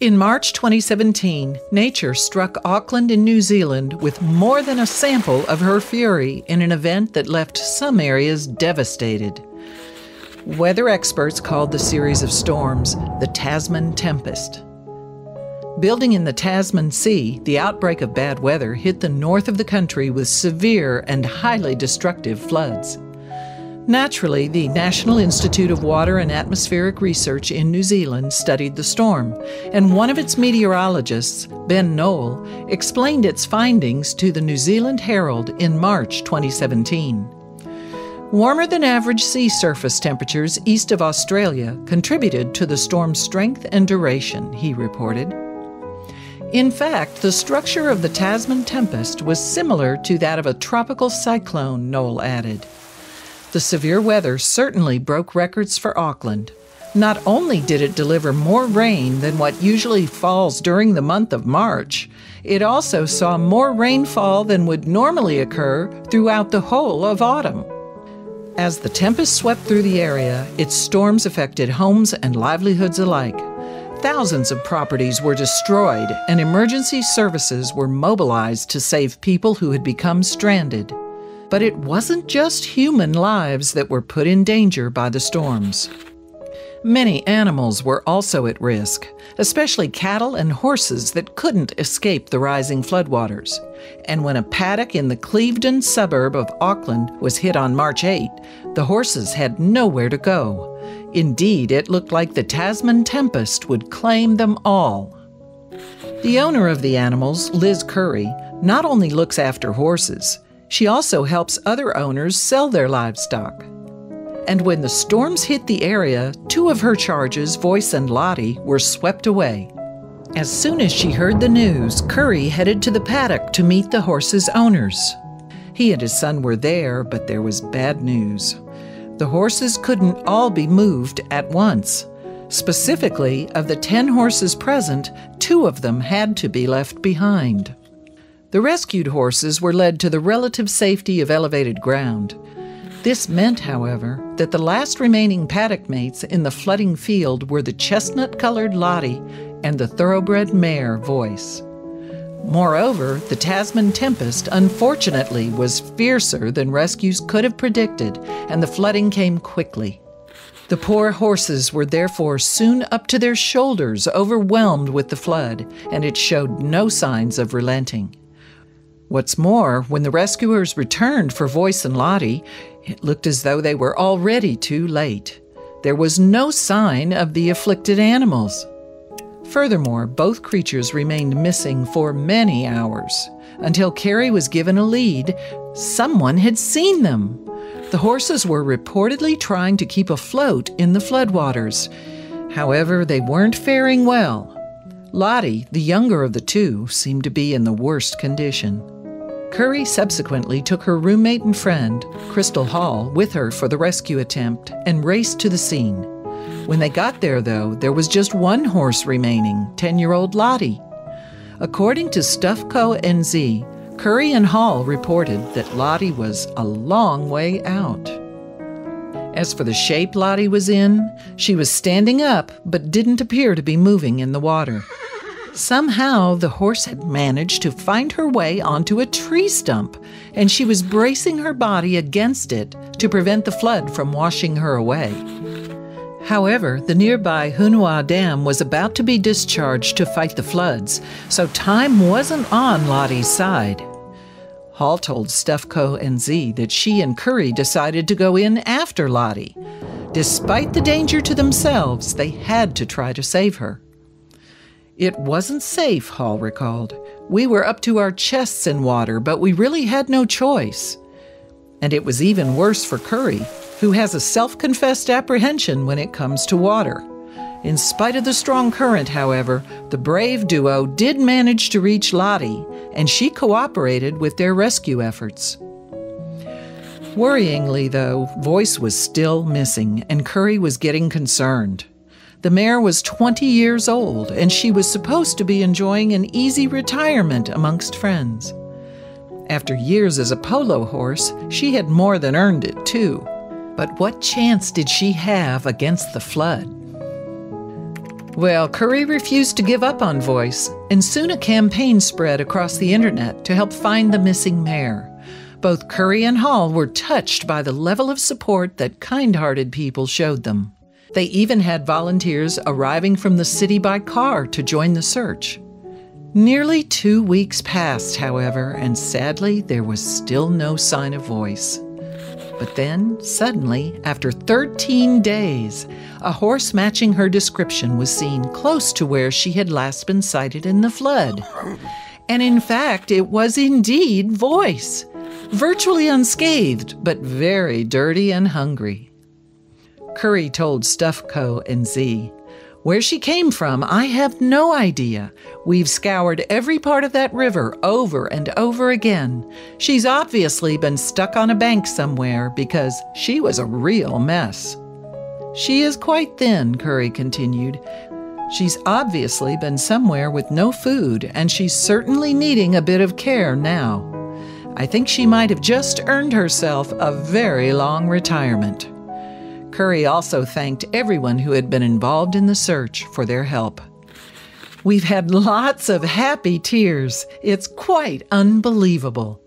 In March 2017, nature struck Auckland in New Zealand with more than a sample of her fury in an event that left some areas devastated. Weather experts called the series of storms the Tasman Tempest. Building in the Tasman Sea, the outbreak of bad weather hit the north of the country with severe and highly destructive floods. Naturally, the National Institute of Water and Atmospheric Research in New Zealand studied the storm, and one of its meteorologists, Ben Knoll, explained its findings to the New Zealand Herald in March 2017. Warmer than average sea surface temperatures east of Australia contributed to the storm's strength and duration, he reported. In fact, the structure of the Tasman Tempest was similar to that of a tropical cyclone, Knoll added. The severe weather certainly broke records for Auckland. Not only did it deliver more rain than what usually falls during the month of March, it also saw more rainfall than would normally occur throughout the whole of autumn. As the tempest swept through the area, its storms affected homes and livelihoods alike. Thousands of properties were destroyed, and emergency services were mobilized to save people who had become stranded. But it wasn't just human lives that were put in danger by the storms. Many animals were also at risk, especially cattle and horses that couldn't escape the rising floodwaters. And when a paddock in the Clevedon suburb of Auckland was hit on March 8, the horses had nowhere to go. Indeed, it looked like the Tasman Tempest would claim them all. The owner of the animals, Liz Curry, not only looks after horses, she also helps other owners sell their livestock. And when the storms hit the area, two of her charges, Voice and Lottie, were swept away. As soon as she heard the news, Curry headed to the paddock to meet the horses' owners. He and his son were there, but there was bad news. The horses couldn't all be moved at once. Specifically, of the 10 horses present, 2 of them had to be left behind. The rescued horses were led to the relative safety of elevated ground. This meant, however, that the last remaining paddock mates in the flooding field were the chestnut-colored Lottie and the thoroughbred mare Voice. Moreover, the Tasman Tempest, unfortunately, was fiercer than rescues could have predicted, and the flooding came quickly. The poor horses were therefore soon up to their shoulders, overwhelmed with the flood, and it showed no signs of relenting. What's more, when the rescuers returned for Voice and Lottie, it looked as though they were already too late. There was no sign of the afflicted animals. Furthermore, both creatures remained missing for many hours. Until Carrie was given a lead, someone had seen them. The horses were reportedly trying to keep afloat in the floodwaters. However, they weren't faring well. Lottie, the younger of the two, seemed to be in the worst condition. Curry subsequently took her roommate and friend, Crystal Hall, with her for the rescue attempt and raced to the scene. When they got there, though, there was just one horse remaining, 10-year-old Lottie. According to Stuffco NZ, Curry and Hall reported that Lottie was a long way out. As for the shape Lottie was in, she was standing up but didn't appear to be moving in the water. Somehow, the horse had managed to find her way onto a tree stump, and she was bracing her body against it to prevent the flood from washing her away. However, the nearby Hunua Dam was about to be discharged to fight the floods, so time wasn't on Lottie's side. Hall told Stuffco NZ that she and Curry decided to go in after Lottie. Despite the danger to themselves, they had to try to save her. It wasn't safe, Hall recalled. We were up to our chests in water, but we really had no choice. And it was even worse for Curry, who has a self-confessed apprehension when it comes to water. In spite of the strong current, however, the brave duo did manage to reach Lottie, and she cooperated with their rescue efforts. Worryingly, though, Voice was still missing, and Curry was getting concerned. The mare was 20 years old, and she was supposed to be enjoying an easy retirement amongst friends. After years as a polo horse, she had more than earned it, too. But what chance did she have against the flood? Well, Curry refused to give up on Voice, and soon a campaign spread across the internet to help find the missing mare. Both Curry and Hall were touched by the level of support that kind-hearted people showed them. They even had volunteers arriving from the city by car to join the search. Nearly 2 weeks passed, however, and sadly, there was still no sign of Voice. But then, suddenly, after 13 days, a horse matching her description was seen close to where she had last been sighted in the flood. And in fact, it was indeed Voice, virtually unscathed, but very dirty and hungry. Curry told Stuffco and Z, "Where she came from, I have no idea. We've scoured every part of that river over and over again. She's obviously been stuck on a bank somewhere because she was a real mess." "She is quite thin," Curry continued. "She's obviously been somewhere with no food, and she's certainly needing a bit of care now. I think she might have just earned herself a very long retirement." Curry also thanked everyone who had been involved in the search for their help. "We've had lots of happy tears. It's quite unbelievable."